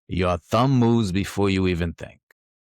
Your thumb moves before you even think.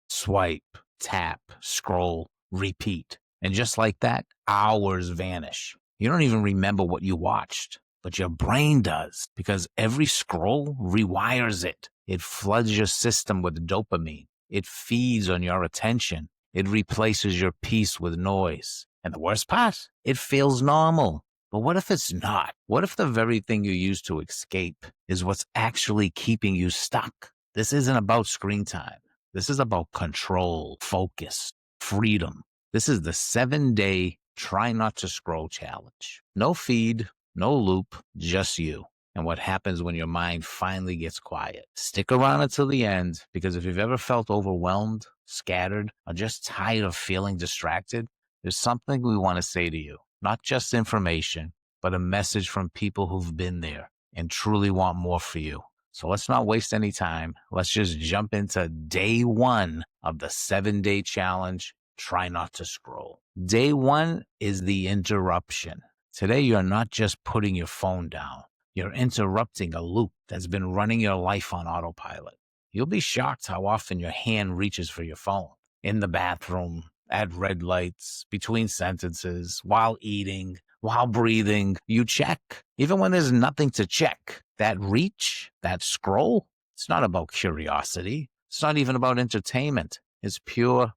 Swipe, tap, scroll, repeat. And just like that, hours vanish. You don't even remember what you watched, but your brain does because every scroll rewires it. It floods your system with dopamine. It feeds on your attention. It replaces your peace with noise. And the worst part, it feels normal. But what if it's not? What if the very thing you use to escape is what's actually keeping you stuck? This isn't about screen time. This is about control, focus, freedom. This is the 7-day try not to scroll challenge. No feed, no loop, just you. And what happens when your mind finally gets quiet. Stick around until the end, because if you've ever felt overwhelmed, scattered, or just tired of feeling distracted, there's something we want to say to you. Not just information, but a message from people who've been there and truly want more for you. So let's not waste any time. Let's just jump into day 1 of the 7-day challenge. Try not to scroll. Day 1 is the interruption. Today, you're not just putting your phone down. You're interrupting a loop that's been running your life on autopilot. You'll be shocked how often your hand reaches for your phone. In the bathroom, at red lights, between sentences, while eating, while breathing, you check. Even when there's nothing to check. That reach, that scroll, it's not about curiosity. It's not even about entertainment. It's pure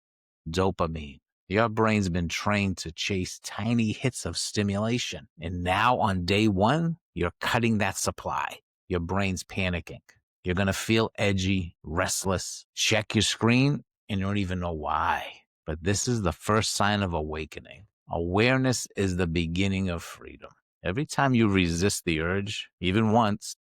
dopamine. Your brain's been trained to chase tiny hits of stimulation. And now on day 1, you're cutting that supply. Your brain's panicking. You're going to feel edgy, restless, check your screen, and you don't even know why. But this is the first sign of awakening. Awareness is the beginning of freedom. Every time you resist the urge, even once,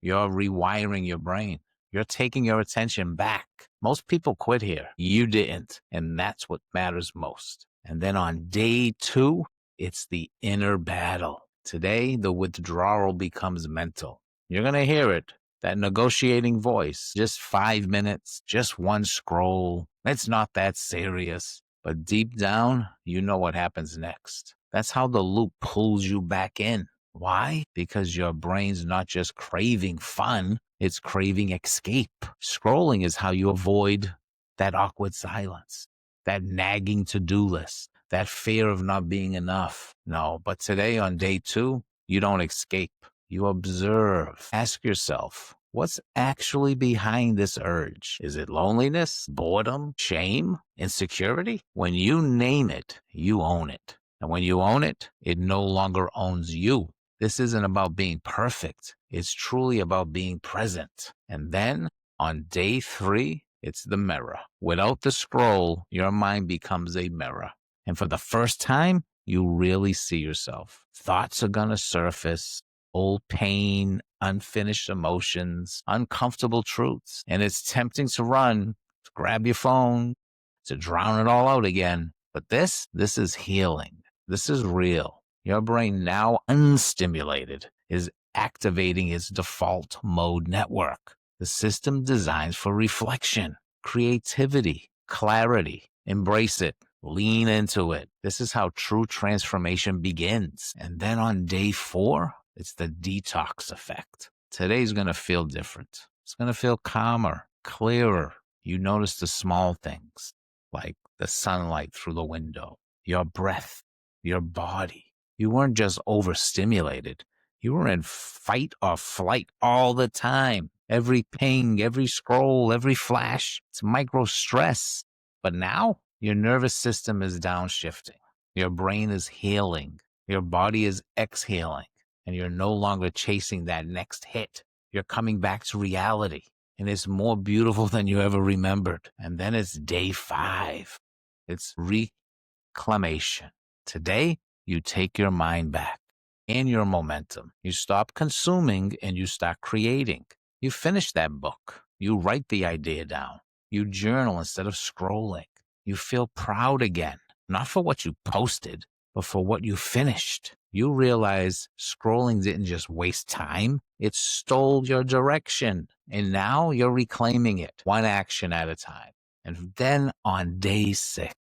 you're rewiring your brain. You're taking your attention back. Most people quit here. You didn't. And that's what matters most. And then on day 2, it's the inner battle. Today, the withdrawal becomes mental. You're going to hear it. That negotiating voice. Just 5 minutes, just one scroll. It's not that serious. But deep down, you know what happens next. That's how the loop pulls you back in. Why? Because your brain's not just craving fun, it's craving escape. Scrolling is how you avoid that awkward silence, that nagging to-do list, that fear of not being enough. No, but today on day 2, you don't escape. You observe. Ask yourself, what's actually behind this urge? Is it loneliness, boredom, shame, insecurity? When you name it, you own it. And when you own it, it no longer owns you. This isn't about being perfect. It's truly about being present. And then on day 3, it's the mirror. Without the scroll, your mind becomes a mirror. And for the first time, you really see yourself. Thoughts are going to surface, old pain, unfinished emotions, uncomfortable truths. And it's tempting to run, to grab your phone, to drown it all out again. But this is healing. This is real. Your brain, now unstimulated, is activating its default mode network. The system designed for reflection, creativity, clarity. Embrace it. Lean into it. This is how true transformation begins. And then on day 4, it's the detox effect. Today's going to feel different. It's going to feel calmer, clearer. You notice the small things, like the sunlight through the window, your breath, your body. You weren't just overstimulated. You were in fight or flight all the time. Every ping, every scroll, every flash, it's micro stress. But now your nervous system is downshifting. Your brain is healing. Your body is exhaling. And you're no longer chasing that next hit. You're coming back to reality. And it's more beautiful than you ever remembered. And then it's day 5. It's reclamation. Today, you take your mind back and your momentum. You stop consuming and you start creating. You finish that book. You write the idea down. You journal instead of scrolling. You feel proud again, not for what you posted, but for what you finished. You realize scrolling didn't just waste time. It stole your direction. And now you're reclaiming it, one action at a time. And then on day 6,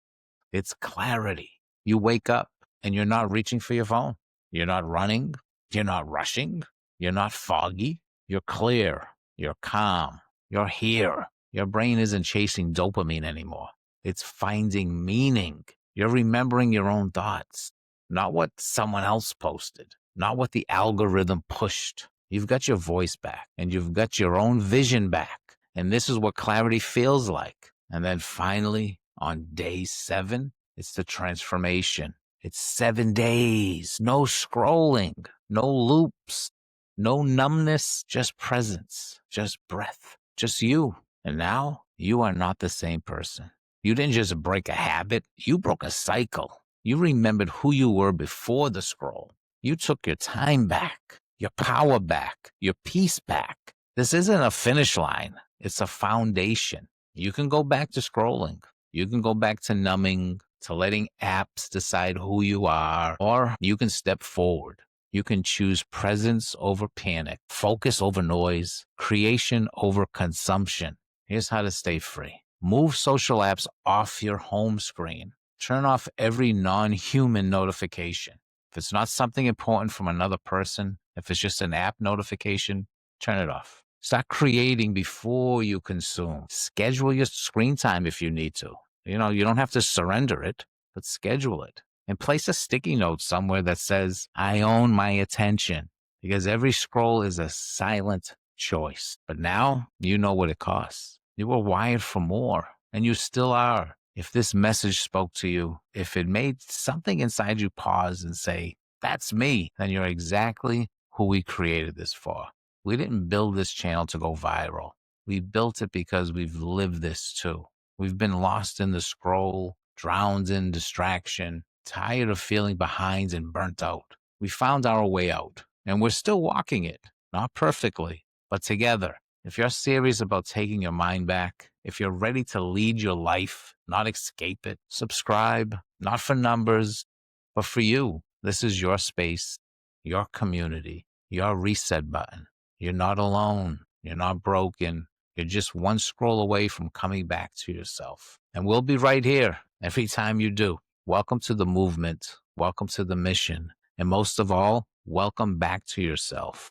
it's clarity. You wake up and you're not reaching for your phone. You're not running. You're not rushing. You're not foggy. You're clear. You're calm. You're here. Your brain isn't chasing dopamine anymore. It's finding meaning. You're remembering your own thoughts, not what someone else posted, not what the algorithm pushed. You've got your voice back and you've got your own vision back. And this is what clarity feels like. And then finally, on day 7, it's the transformation. It's 7 days, no scrolling, no loops, no numbness, just presence, just breath, just you. And now you are not the same person. You didn't just break a habit, you broke a cycle. You remembered who you were before the scroll. You took your time back, your power back, your peace back. This isn't a finish line, it's a foundation. You can go back to scrolling. You can go back to numbing, to letting apps decide who you are, or you can step forward. You can choose presence over panic, focus over noise, creation over consumption. Here's how to stay free. Move social apps off your home screen. Turn off every non-human notification. If it's not something important from another person, if it's just an app notification, turn it off. Start creating before you consume. Schedule your screen time if you need to. You don't have to surrender it, but schedule it. And place a sticky note somewhere that says, I own my attention, because every scroll is a silent choice. But now you know what it costs. You were wired for more, and you still are. If this message spoke to you, if it made something inside you pause and say, that's me, then you're exactly who we created this for. We didn't build this channel to go viral. We built it because we've lived this too. We've been lost in the scroll, drowned in distraction, tired of feeling behind and burnt out. We found our way out, and we're still walking it, not perfectly, but together. If you're serious about taking your mind back, if you're ready to lead your life, not escape it, subscribe, not for numbers, but for you. This is your space, your community, your reset button. You're not alone. You're not broken. You're just one scroll away from coming back to yourself. And we'll be right here every time you do. Welcome to the movement. Welcome to the mission. And most of all, welcome back to yourself.